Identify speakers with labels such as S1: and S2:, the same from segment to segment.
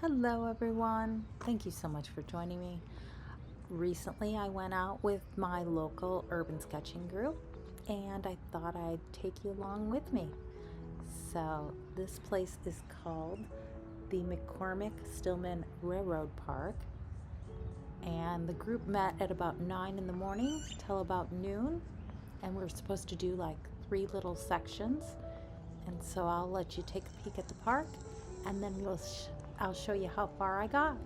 S1: Hello everyone. Thank you so much for joining me. Recently I went out with my local urban sketching group and I thought I'd take you along with me. So this place is called the McCormick Stillman Railroad Park, and the group met at about 9 in the morning till about noon, and we're supposed to do like 3 little sections. And so I'll let you take a peek at the park and then I'll show you how far I got.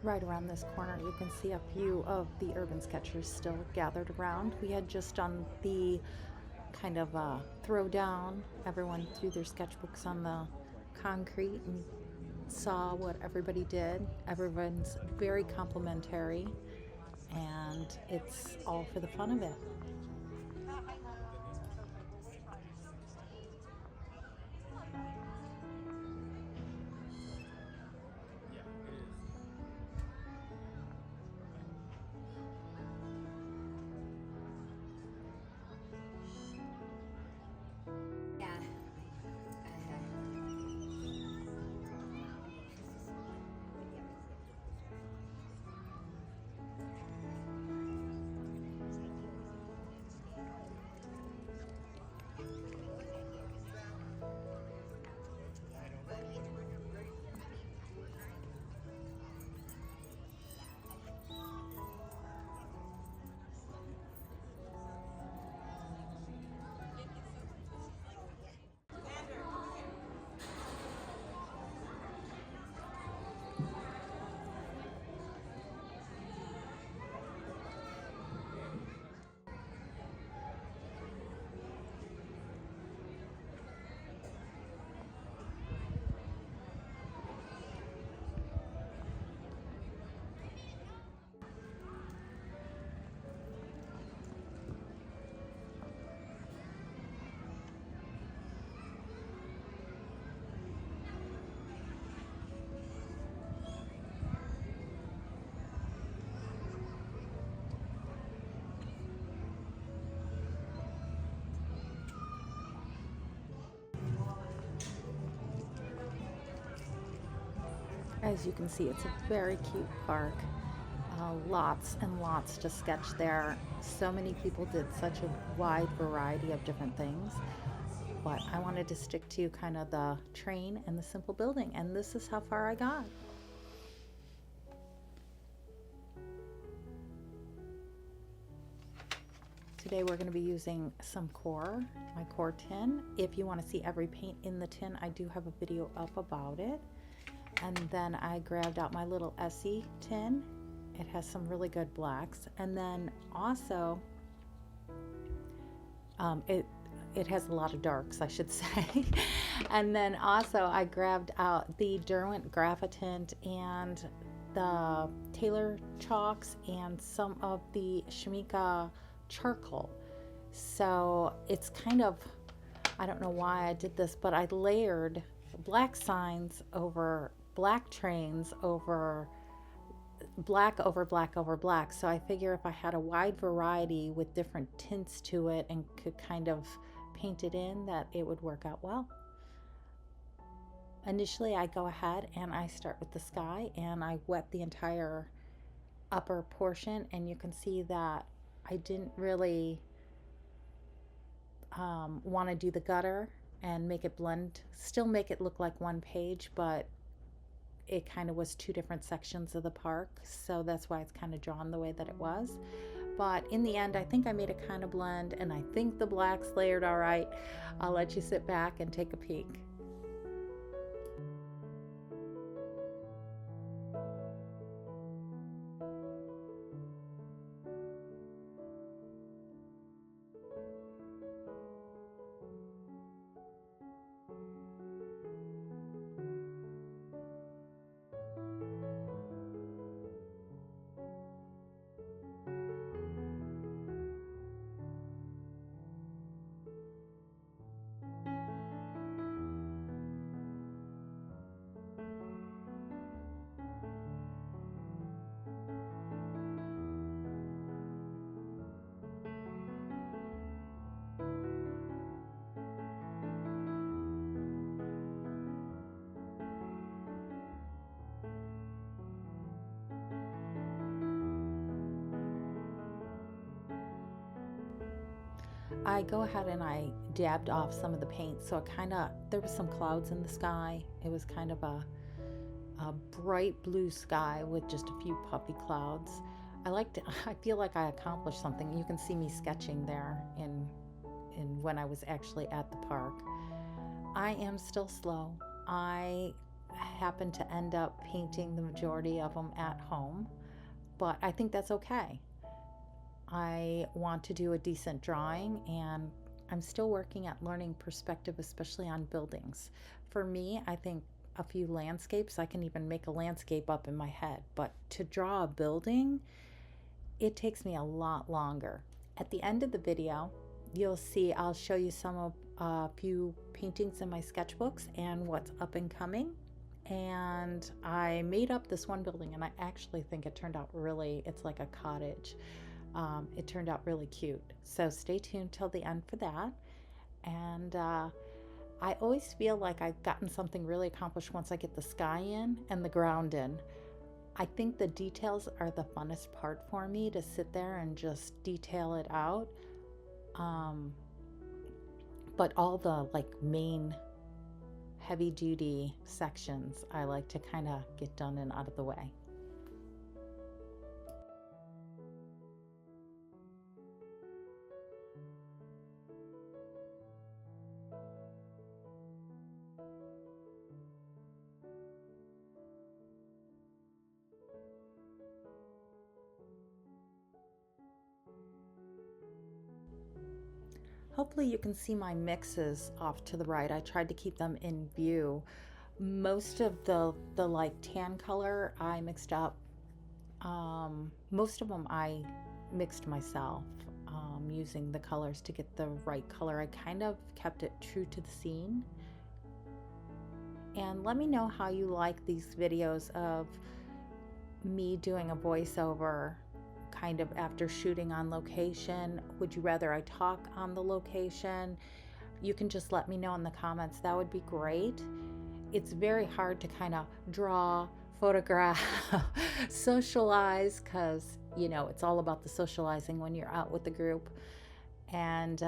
S1: Right around this corner, you can see a few of the urban sketchers still gathered around. We had just done the kind of throw down. Everyone threw their sketchbooks on the concrete and saw what everybody did. Everyone's very complimentary, and it's all for the fun of it.
S2: Yeah.
S1: As you can see, it's a very cute park. Lots and lots to sketch there. So many people did such a wide variety of different things, but I wanted to stick to kind of the train and the simple building, and this is how far I got. Today we're going to be using some core, my core tin. If you want to see every paint in the tin, I do have a video up about it. And then I grabbed out my little Essie tin. It has some really good blacks. And then also, it has a lot of darks, I should say. And then also I grabbed out the Derwent Graphitint and the Taylor chalks and some of the Shamika charcoal. So it's kind of, I don't know why I did this, but I layered black signs over black trains over black over black over black. So I figure if I had a wide variety with different tints to it and could kind of paint it in, that it would work out well. Initially I go ahead and I start with the sky and I wet the entire upper portion, and you can see that I didn't really want to do the gutter and make it blend, still make it look like one page, but it kind of was 2 different sections of the park, so that's why it's kind of drawn the way that it was. But in the end, I think I made it kind of blend, and I think the black's layered all right. I'll let you sit back and take a peek. I go ahead and I dabbed off some of the paint, so there was some clouds in the sky. It was kind of a bright blue sky with just a few puffy clouds. I feel like I accomplished something. You can see me sketching there in when I was actually at the park. I am still slow. I happen to end up painting the majority of them at home, but I think that's okay. I want to do a decent drawing, and I'm still working at learning perspective, especially on buildings. For me, I think a few landscapes, I can even make a landscape up in my head, but to draw a building, it takes me a lot longer. At the end of the video, you'll see I'll show you some of a few paintings in my sketchbooks and what's up and coming. And I made up this one building, and I actually think it turned out it's like a cottage. It turned out really cute. So stay tuned till the end for that. And I always feel like I've gotten something really accomplished once I get the sky in and the ground in. I think the details are the funnest part for me, to sit there and just detail it out. But all the main heavy duty sections I like to kind of get done and out of the way. Hopefully you can see my mixes off to the right. I tried to keep them in view. Most of the like tan color I mixed up. Most of them I mixed myself, using the colors to get the right color. I kind of kept it true to the scene. And let me know how you like these videos of me doing a voiceover kind of after shooting on location. Would you rather I talk on the location? You can just let me know in the comments. That would be great. It's very hard to kind of draw, photograph, socialize, because it's all about the socializing when you're out with the group. And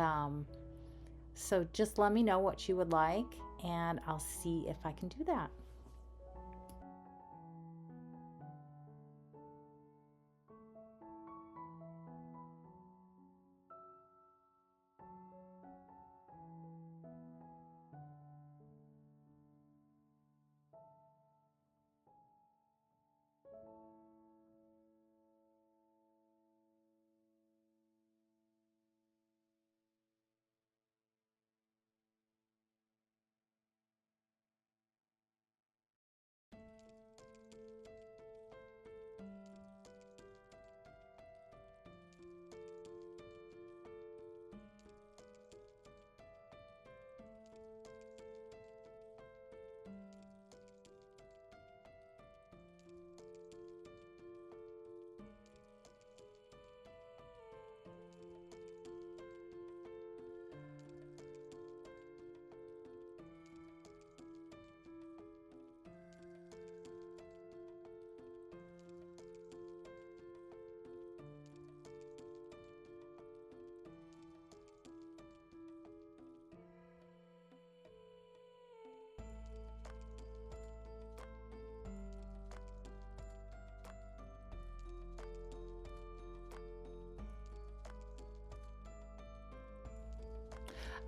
S1: so just let me know what you would like, and I'll see if I can do that.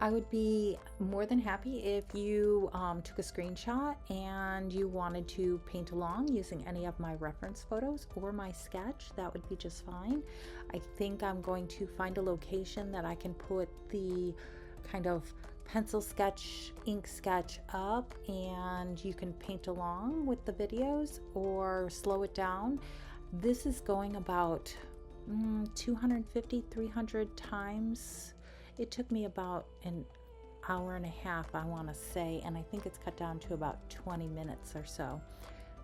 S1: I would be more than happy if you took a screenshot and you wanted to paint along using any of my reference photos or my sketch. That would be just fine. I think I'm going to find a location that I can put the kind of pencil sketch, ink sketch up, and you can paint along with the videos or slow it down. This is going about 250, 300 times. It took me about an hour and a half, I want to say, and I think it's cut down to about 20 minutes or so.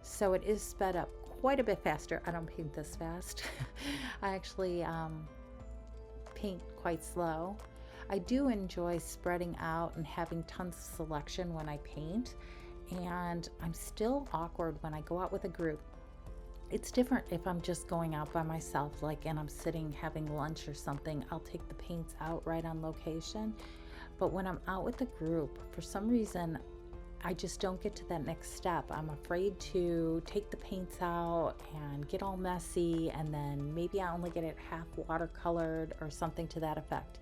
S1: So it is sped up quite a bit faster. I don't paint this fast. I actually paint quite slow. I do enjoy spreading out and having tons of selection when I paint, and I'm still awkward when I go out with a group It's different if I'm just going out by myself, like, and I'm sitting having lunch or something. I'll take the paints out right on location. But when I'm out with a group, for some reason, I just don't get to that next step. I'm afraid to take the paints out and get all messy, and then maybe I only get it half watercolored or something to that effect.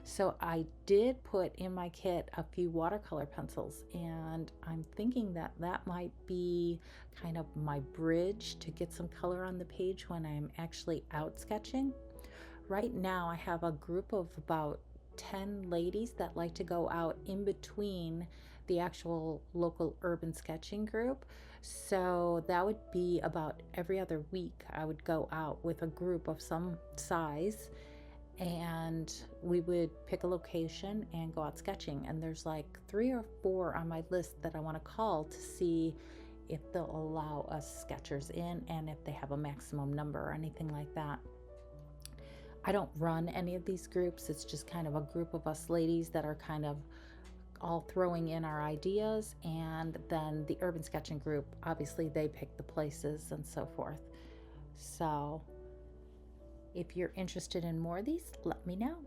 S1: So I did put in my kit a few watercolor pencils, and I'm thinking that that might be kind of my bridge to get some color on the page when I'm actually out sketching. Right now, I have a group of about 10 ladies that like to go out in between the actual local urban sketching group. So that would be about every other week. I would go out with a group of some size, and we would pick a location and go out sketching. And there's like 3 or 4 on my list that I want to call to see if they'll allow us sketchers in and if they have a maximum number or anything like that. I don't run any of these groups. It's just kind of a group of us ladies that are kind of all throwing in our ideas, and then the urban sketching group, obviously they pick the places and so forth. So if you're interested in more of these, let me know.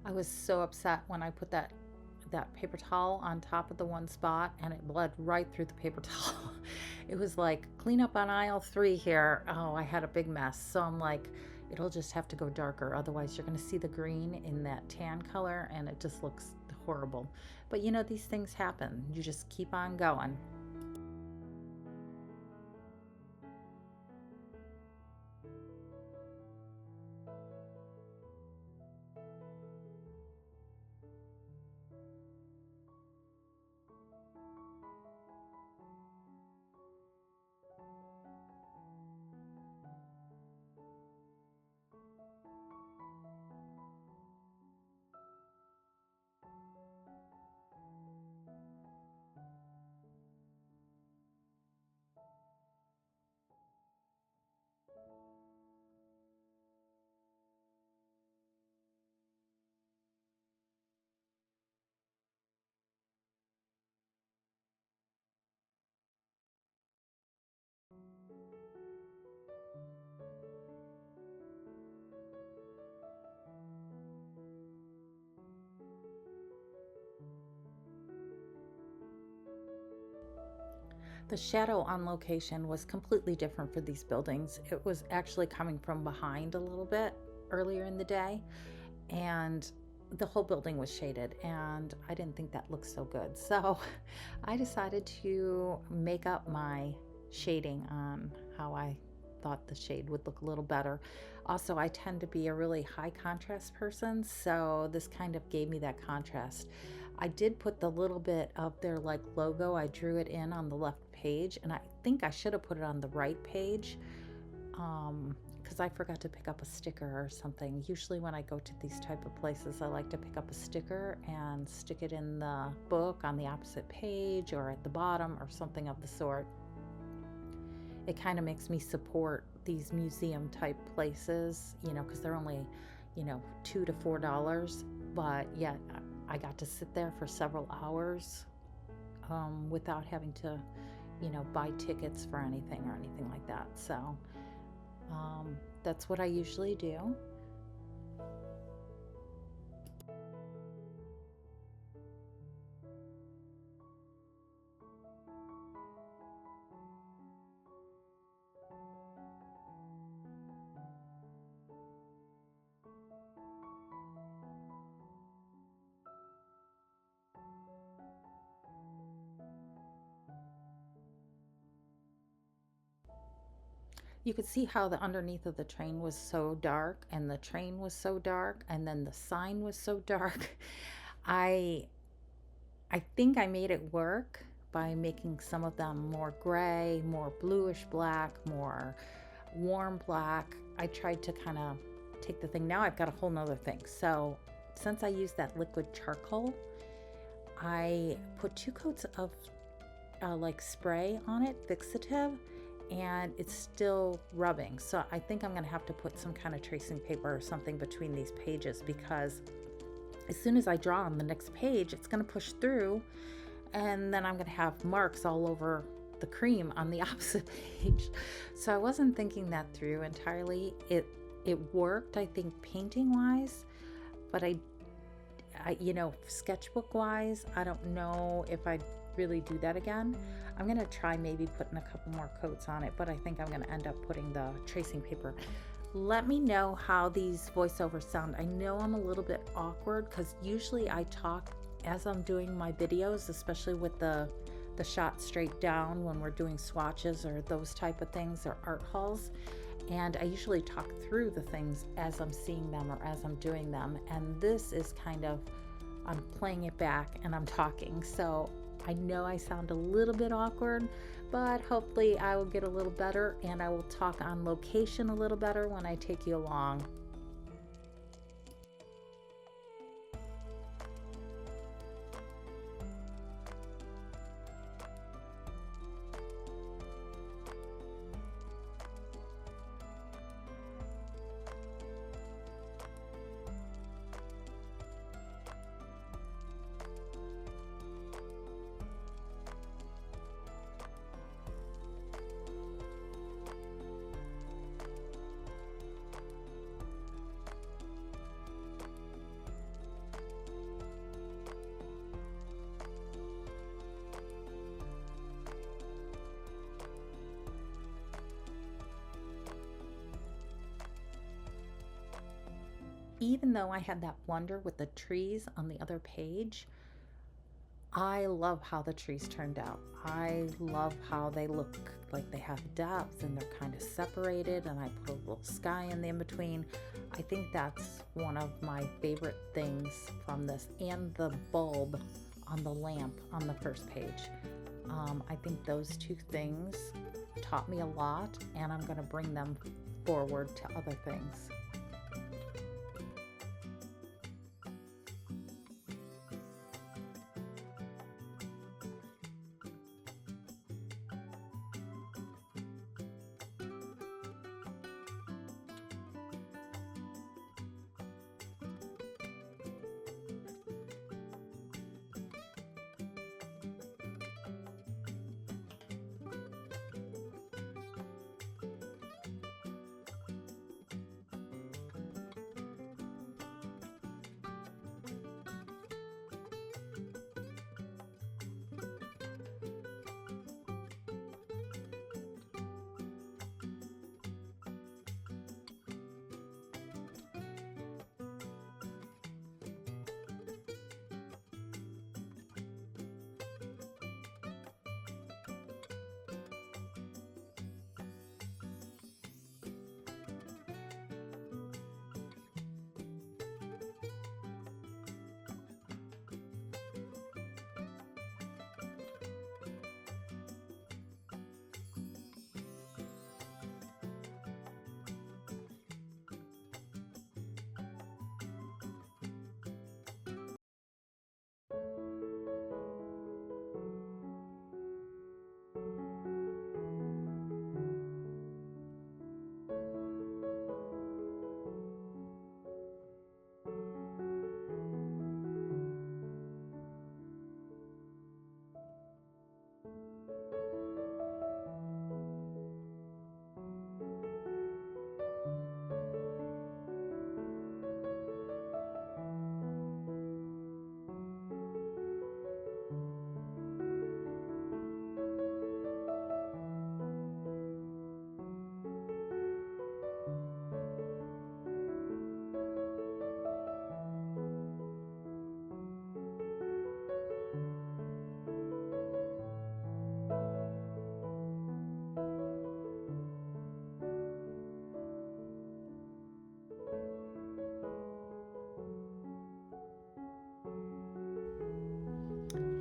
S1: I was so upset when I put that paper towel on top of the one spot and it bled right through the paper towel. It was like clean up on aisle 3 here. Oh, I had a big mess. So I'm like, it'll just have to go darker. Otherwise, you're going to see the green in that tan color and it just looks horrible. But you know, these things happen. You just keep on going. The shadow on location was completely different for these buildings. It was actually coming from behind a little bit earlier in the day, and the whole building was shaded, and I didn't think that looked so good. So I decided to make up my shading on how I thought the shade would look a little better. Also, I tend to be a really high contrast person, so this kind of gave me that contrast. I did put the little bit of their like logo, I drew it in on the left page, and I think I should have put it on the right page, because I forgot to pick up a sticker or something. Usually when I go to these type of places, I like to pick up a sticker and stick it in the book on the opposite page or at the bottom or something of the sort. It kind of makes me support these museum type places, you know, because they're only, you know, $2 to $4, but yet I got to sit there for several hours without having to, you know, buy tickets for anything or anything like that. So that's what I usually do. You could see how the underneath of the train was so dark, and the train was so dark, and then the sign was so dark. I I think I made it work by making some of them more gray, more bluish black, more warm black. I tried to kind of take the thing. Now I've got a whole nother thing. So since I used that liquid charcoal, I put 2 coats of like spray on it, fixative, and it's still rubbing. So I think I'm going to have to put some kind of tracing paper or something between these pages, because as soon as I draw on the next page, it's going to push through, and then I'm going to have marks all over the cream on the opposite page. So I wasn't thinking that through entirely. It worked, I think, painting wise, but I sketchbook wise, I don't know if I'd really do that again. I'm gonna try maybe putting a couple more coats on it, but I think I'm gonna end up putting the tracing paper. Let me know how these voiceovers sound. I know I'm a little bit awkward because usually I talk as I'm doing my videos, especially with the shot straight down when we're doing swatches or those type of things, or art hauls. And I usually talk through the things as I'm seeing them or as I'm doing them. And this is kind of, I'm playing it back and I'm talking. So I know I sound a little bit awkward, but hopefully I will get a little better, and I will talk on location a little better when I take you along. Even though I had that wonder with the trees on the other page, I love how the trees turned out. I love how they look like they have depth and they're kind of separated, and I put a little sky in between. I think that's one of my favorite things from this, and the bulb on the lamp on the first page. I think those two things taught me a lot, and I'm going to bring them forward to other things.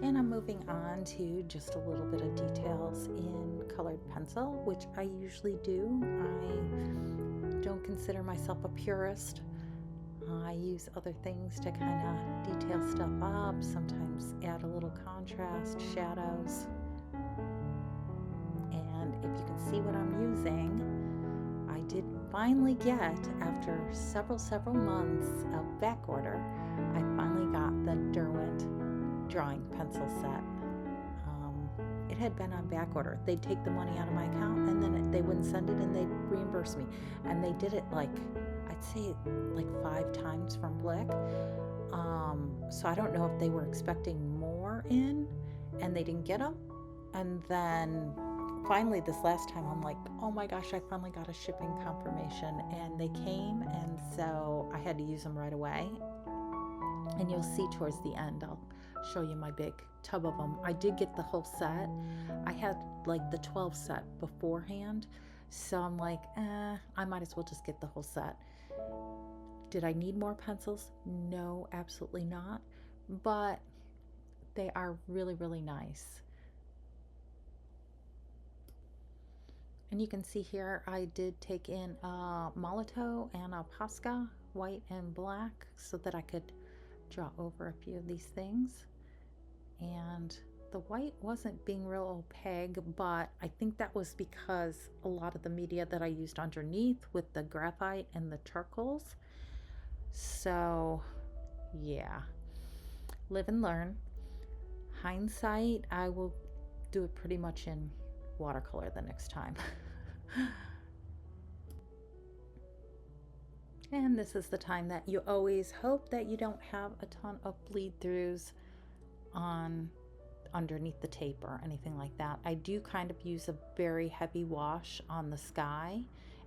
S1: And I'm moving on to just a little bit of details in colored pencil, which I usually do. I don't consider myself a purist. I use other things to kind of detail stuff up, sometimes add a little contrast, shadows. if you can see what I'm using, I did finally get, after several months of back order, I finally got the Derwent drawing pencil set. It had been on back order. They'd take the money out of my account and then they wouldn't send it and they'd reimburse me. And they did it like, I'd say like 5 times from Blick. So I don't know if they were expecting more in and they didn't get them. And then finally this last time I'm like, oh my gosh, I finally got a shipping confirmation, and they came, and so I had to use them right away. And you'll see towards the end, I'll show you my big tub of them. I did get the whole set. I had like the 12 set beforehand, so I'm like, I might as well just get the whole set. Did I need more pencils? No, absolutely not. But they are really, really nice. And you can see here, I did take in a Molotow and a Posca, white and black, so that I could draw over a few of these things. And the white wasn't being real opaque, but I think that was because a lot of the media that I used underneath with the graphite and the charcoals. So yeah, live and learn. Hindsight, I will do it pretty much in watercolor the next time. And this is the time that you always hope that you don't have a ton of bleed throughs on underneath the tape or anything like that. I do kind of use a very heavy wash on the sky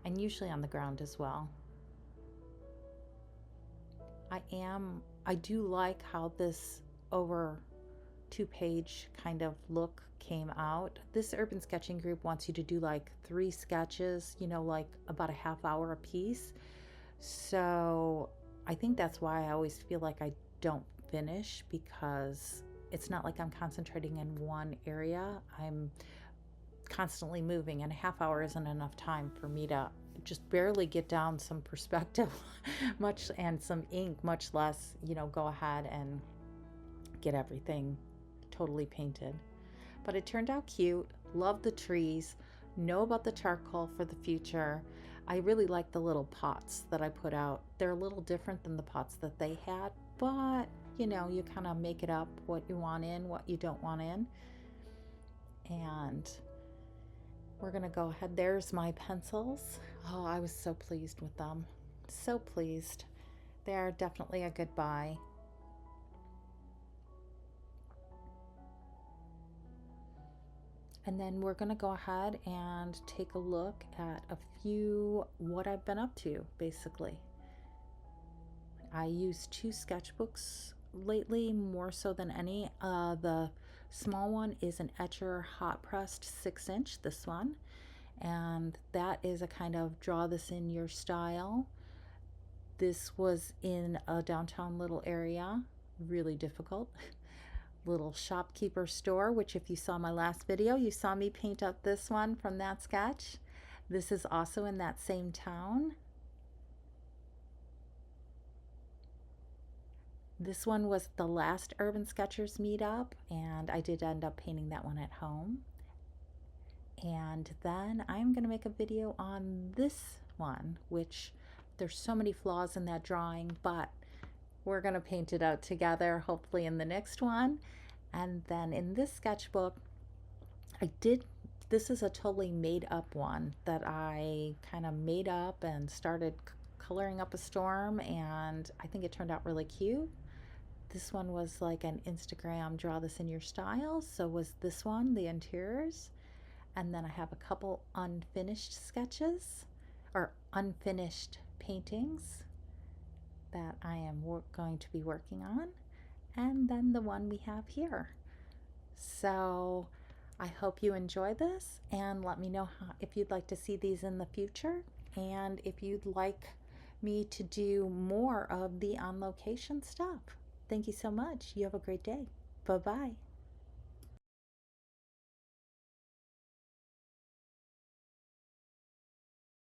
S1: and usually on the ground as well. I do like how this over 2-page kind of look came out. This urban sketching group wants you to do like 3 sketches, you know, like about a half hour a piece. So I think that's why I always feel like I don't finish, because it's not like I'm concentrating in one area. I'm constantly moving, and a half hour isn't enough time for me to just barely get down some perspective and some ink, much less, you know, go ahead and get everything totally painted. But it turned out cute. Love the trees. Know about the charcoal for the future. I really like the little pots that I put out. They're a little different than the pots that they had, but you know, you kind of make it up what you want in, what you don't want in. And we're gonna go ahead. There's my pencils. Oh, I was so pleased with them. So pleased. They are definitely a good buy. And then we're going to go ahead and take a look at a few what I've been up to, basically. I use 2 sketchbooks lately, more so than any. The small one is an Etcher hot pressed 6-inch, this one. And that is a kind of draw this in your style. This was in a downtown little area, really difficult. Little shopkeeper store, which if you saw my last video, you saw me paint up this one from that sketch. This is also in that same town. This one was the last Urban Sketchers meetup, and I did end up painting that one at home. And then I'm going to make a video on this one, which there's so many flaws in that drawing, but we're going to paint it out together, hopefully in the next one. And then in this sketchbook, this is a totally made up one that I kind of made up and started coloring up a storm, and I think it turned out really cute. This one was like an Instagram draw this in your style, so was this one, the interiors. And then I have a couple unfinished sketches or unfinished paintings that I am going to be working on, and then the one we have here. So I hope you enjoy this, and let me know if you'd like to see these in the future, and if you'd like me to do more of the on location stuff. Thank you so much. You have a great day. Bye-bye.